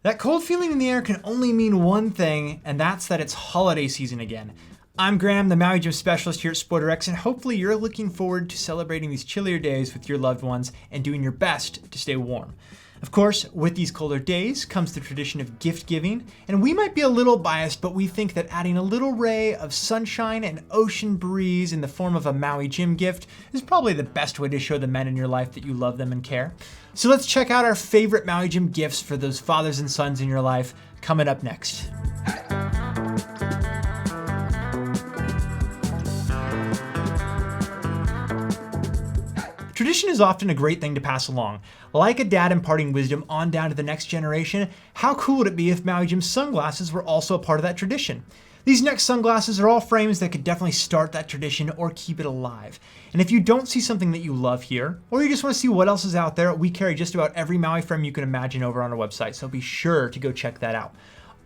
That cold feeling in the air can only mean one thing, and that's that it's holiday season again. I'm Graham, the Maui Jim specialist here at SportRx, and hopefully you're looking forward to celebrating these chillier days with your loved ones and doing your best to stay warm. Of course, with these colder days comes the tradition of gift giving, and we might be a little biased, but we think that adding a little ray of sunshine and ocean breeze in the form of a Maui Jim gift is probably the best way to show the men in your life that you love them and care. So let's check out our favorite Maui Jim gifts for those fathers and sons in your life coming up next. Tradition is often a great thing to pass along. Like a dad imparting wisdom on down to the next generation, how cool would it be if Maui Jim sunglasses were also a part of that tradition? These next sunglasses are all frames that could definitely start that tradition or keep it alive. And if you don't see something that you love here, or you just want to see what else is out there, we carry just about every Maui frame you can imagine over on our website, so be sure to go check that out.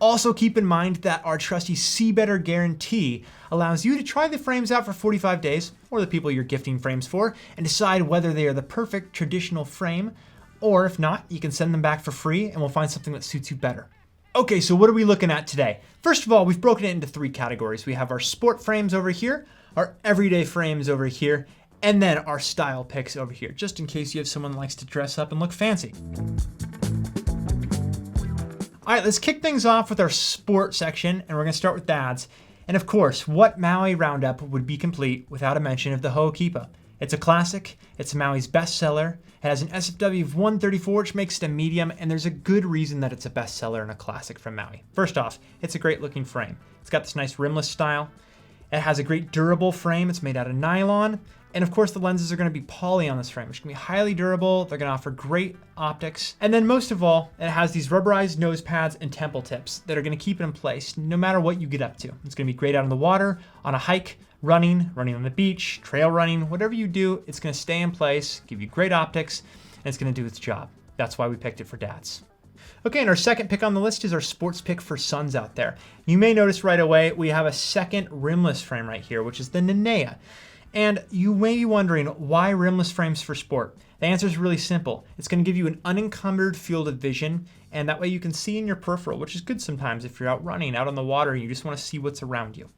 Also keep in mind that our trusty See Better guarantee allows you to try the frames out for 45 days, or the people you're gifting frames for, and decide whether they are the perfect traditional frame, or if not, you can send them back for free and we'll find something that suits you better. Okay, so what are we looking at today? First of all, we've broken it into three categories. We have our sport frames over here, our everyday frames over here, and then our style picks over here, just in case you have someone that likes to dress up and look fancy. All right, let's kick things off with our sport section, and we're gonna start with dads. And of course, what Maui Roundup would be complete without a mention of the Ho'okipa? It's a classic, it's Maui's bestseller, it has an SFW of 134, which makes it a medium, and there's a good reason that it's a bestseller and a classic from Maui. First off, it's a great looking frame. It's got this nice rimless style. It has a great durable frame, it's made out of nylon, and of course the lenses are going to be poly on this frame, which can be highly durable. They're going to offer great optics. And then most of all, it has these rubberized nose pads and temple tips that are going to keep it in place no matter what you get up to. It's going to be great out on the water, on a hike, running on the beach, trail running, whatever you do, it's going to stay in place, give you great optics, and it's going to do its job. That's why we picked it for dads. Okay, and our second pick on the list is our sports pick for sons out there. You may notice right away we have a second rimless frame right here, which is the Nenea. And you may be wondering, why rimless frames for sport? The answer is really simple. It's going to give you an unencumbered field of vision, and that way you can see in your peripheral, which is good sometimes if you're out running, out on the water, and you just want to see what's around you.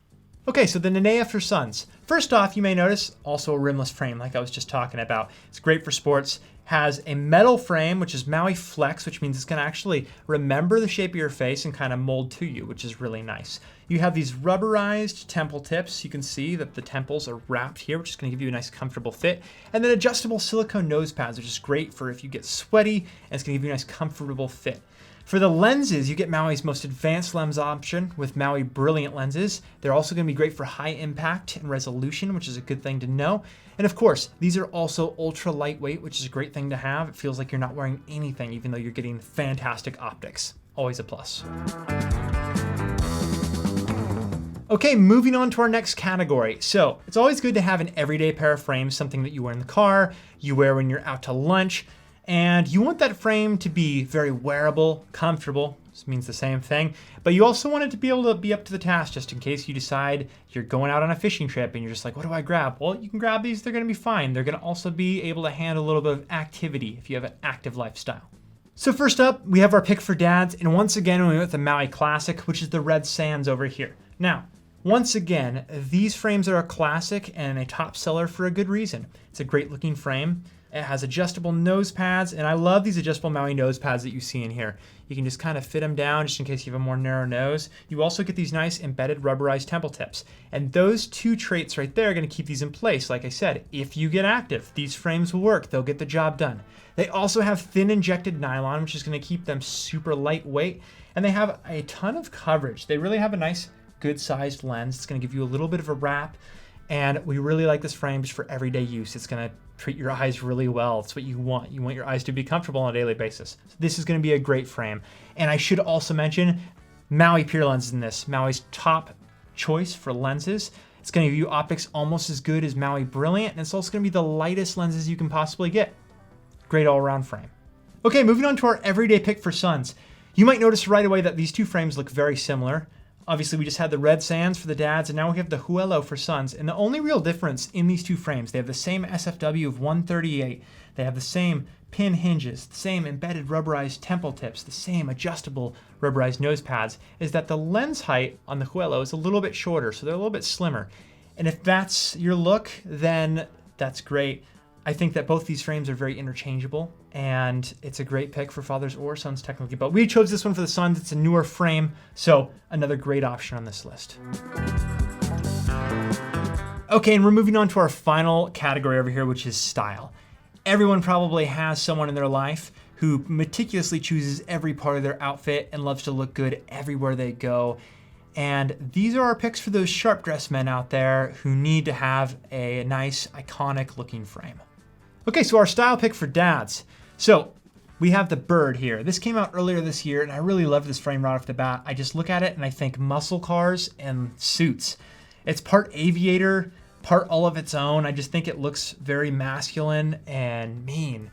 Okay, so the Nenea for sons. First off, you may notice also a rimless frame like I was just talking about. It's great for sports. Has a metal frame, which is Maui Flex, which means it's going to actually remember the shape of your face and kind of mold to you, which is really nice. You have these rubberized temple tips. You can see that the temples are wrapped here, which is going to give you a nice comfortable fit. And then adjustable silicone nose pads, which is great for if you get sweaty, and it's going to give you a nice comfortable fit. For the lenses, you get Maui's most advanced lens option with Maui Brilliant lenses. They're also going to be great for high impact and resolution, which is a good thing to know. And of course, these are also ultra lightweight, which is a great thing to have. It feels like you're not wearing anything, even though you're getting fantastic optics. Always a plus. Okay, moving on to our next category. So it's always good to have an everyday pair of frames, something that you wear in the car, you wear when you're out to lunch. And you want that frame to be very wearable, comfortable. This means the same thing. But you also want it to be able to be up to the task just in case you decide you're going out on a fishing trip and you're just like, what do I grab? Well, you can grab these. They're going to be fine. They're going to also be able to handle a little bit of activity if you have an active lifestyle. So first up, we have our pick for dads. And once again, we went with the Maui Classic, which is the red sands over here. Now, once again, these frames are a classic and a top seller for a good reason. It's a great looking frame. It has adjustable nose pads, and I love these adjustable Maui nose pads that you see in here. You can just kind of fit them down just in case you have a more narrow nose. You also get these nice embedded rubberized temple tips. And those two traits right there are going to keep these in place. Like I said, if you get active, these frames will work. They'll get the job done. They also have thin injected nylon, which is going to keep them super lightweight. And they have a ton of coverage. They really have a nice, good sized lens. It's going to give you a little bit of a wrap. And we really like this frame just for everyday use. It's going to treat your eyes really well. It's what you want. You want your eyes to be comfortable on a daily basis. So this is going to be a great frame. And I should also mention Maui Pure Lenses in this. Maui's top choice for lenses. It's going to give you optics almost as good as Maui Brilliant, and it's also going to be the lightest lenses you can possibly get. Great all-around frame. Okay, moving on to our everyday pick for sons. You might notice right away that these two frames look very similar. Obviously, we just had the red sands for the dads, and now we have the Huelo for sons. And the only real difference in these two frames, they have the same SFW of 138. They have the same pin hinges, the same embedded rubberized temple tips, the same adjustable rubberized nose pads, is that the lens height on the Huelo is a little bit shorter, so they're a little bit slimmer. And if that's your look, then that's great. I think that both these frames are very interchangeable, and it's a great pick for fathers or sons technically, but we chose this one for the sons. It's a newer frame, so another great option on this list. Okay, and we're moving on to our final category over here, which is style. Everyone probably has someone in their life who meticulously chooses every part of their outfit and loves to look good everywhere they go. And these are our picks for those sharp dressed men out there who need to have a nice, iconic looking frame. Okay, so our style pick for dads. So we have the Bird here. This came out earlier this year, and I really love this frame right off the bat. I just look at it and I think muscle cars and suits. It's part aviator, part all of its own. I just think it looks very masculine and mean.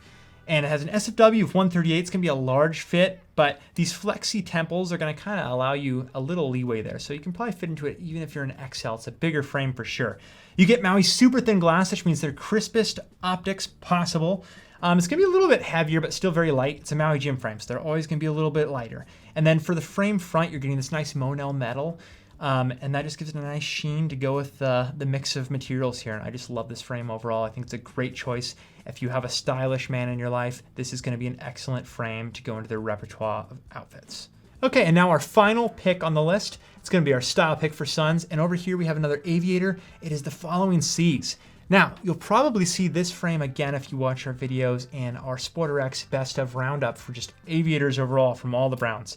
And it has an SFW of 138. It's gonna be a large fit, but these flexi temples are gonna kind of allow you a little leeway there. So you can probably fit into it even if you're an XL. It's a bigger frame for sure. You get Maui super thin glass, which means they're crispest optics possible. It's gonna be a little bit heavier, but still very light. It's a Maui Jim frame, so they're always gonna be a little bit lighter. And then for the frame front, you're getting this nice Monel metal. And that just gives it a nice sheen to go with the mix of materials here. And I just love this frame overall. I think it's a great choice. If you have a stylish man in your life, this is going to be an excellent frame to go into their repertoire of outfits. Okay, and now our final pick on the list. It's going to be our style pick for sons. And over here we have another aviator. It is the following C's. Now, you'll probably see this frame again if you watch our videos and our SportRx Best of Roundup for just aviators overall from all the brands.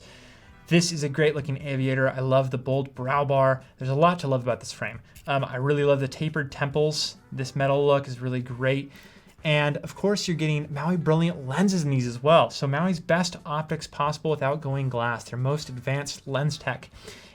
This is a great looking aviator. I love the bold brow bar. There's a lot to love about this frame. I really love the tapered temples. This metal look is really great. And of course you're getting Maui brilliant lenses in these as well. So Maui's best optics possible without going glass. Their most advanced lens tech.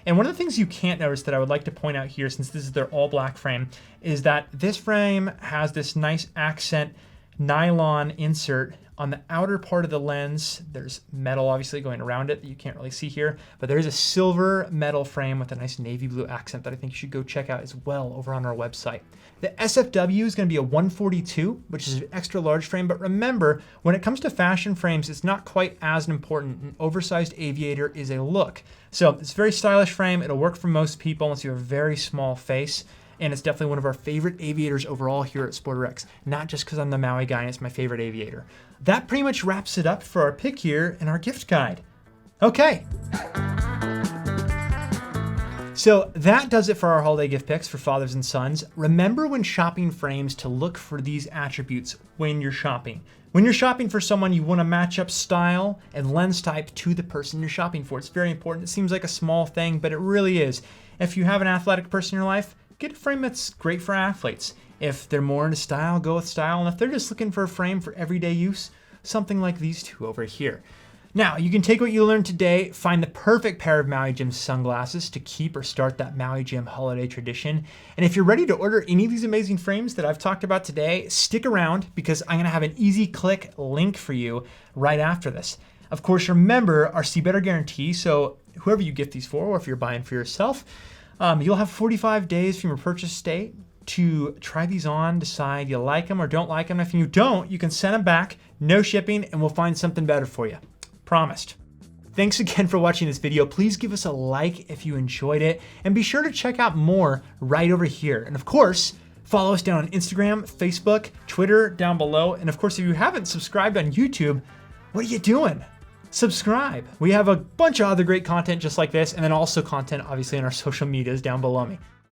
And one of the things you can't notice that I would like to point out here, since this is their all black frame, is that this frame has this nice accent nylon insert on the outer part of the lens. There's metal obviously going around it that you can't really see here, but there's a silver metal frame with a nice navy blue accent that I think you should go check out as well over on our website. The SFW is going to be a 142, which is an extra large frame, but remember, when it comes to fashion frames, it's not quite as important. An oversized aviator is a look. So it's a very stylish frame. It'll work for most people unless you have a very small face. And it's definitely one of our favorite aviators overall here at SportRx, not just because I'm the Maui guy and it's my favorite aviator. That pretty much wraps it up for our pick here and our gift guide. Okay. So that does it for our holiday gift picks for fathers and sons. Remember when shopping frames to look for these attributes when you're shopping. When you're shopping for someone, you want to match up style and lens type to the person you're shopping for. It's very important. It seems like a small thing, but it really is. If you have an athletic person in your life, get a frame that's great for athletes. If they're more into style, go with style. And if they're just looking for a frame for everyday use, something like these two over here. Now, you can take what you learned today, find the perfect pair of Maui Jim sunglasses to keep or start that Maui Jim holiday tradition. And if you're ready to order any of these amazing frames that I've talked about today, stick around because I'm gonna have an easy click link for you right after this. Of course, remember our See Better guarantee. So whoever you gift these for, or if you're buying for yourself, you'll have 45 days from your purchase date to try these on, decide you like them or don't like them. If you don't, you can send them back, no shipping, and we'll find something better for you. Promised. Thanks again for watching this video. Please give us a like if you enjoyed it, and be sure to check out more right over here. And of course, follow us down on Instagram, Facebook, Twitter down below. And of course, if you haven't subscribed on YouTube, what are you doing? Subscribe. We have a bunch of other great content just like this, and then also content obviously on our social medias down below me.